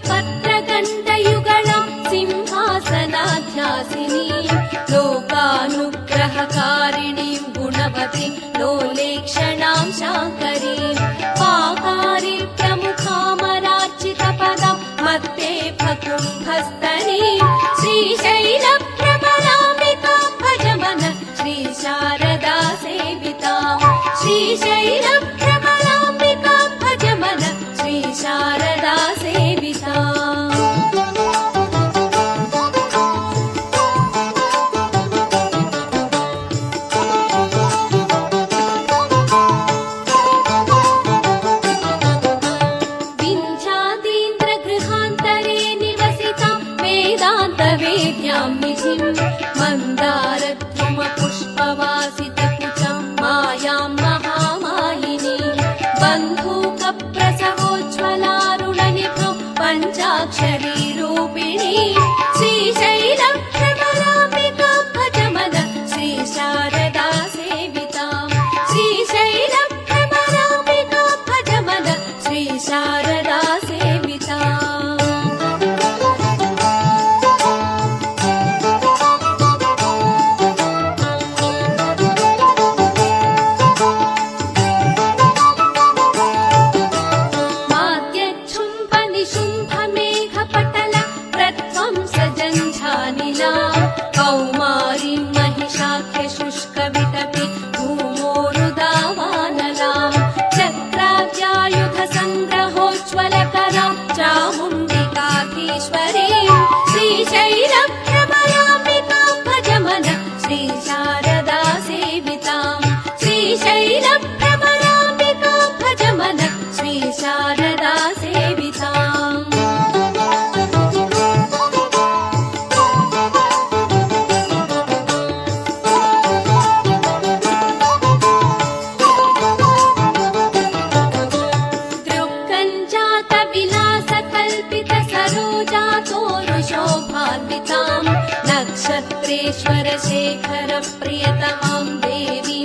पत्रगण्डयुगळं सिंहासनाध्यासिनीं लोकानुग्रहकारिणीं गुणवतीं लोलेक्षणां शाङ्करीं पाकारिं प्रमुखामरार्चितपदं मत्ते फकुम्भस्तनीं श्रीशैलभ्रमराम्बिकां भजमन Sri Sharada सेवितां श्रीशैलभ्रमराम्बिकां भजमन Sri Sharada सेविताम् वेद्यां निधिं मन्दारद्रुमपुष्पवासितकुचं मायां महामायिनीं बन्धूकप्रसवोज्ज्वलारुणनिभो पञ्चाक्षरी रूपिणीं श्रीशैलभ्रमराम्बिकां भजमन Sri Sharada सेवितां श्रीशैलभ्रमराम्बिकां भजमन Sri Sharada सेविताम् कौमारीं महिषाख्यशुष्कविटपि धूमोरुदावानलां चक्राव्यायुधसङ्ग्रहोज्ज्वलकरां चामुण्डिकाधीश्वरीं श्रीशैलभ्रमराम्बिकां भजमन Sri Sharada सेवितां श्रीशैलभ्रमराम्बिकां भजमन Sri Sharada सेविताम् नक्षत्रेश्वर Shekhar प्रियतमां देवी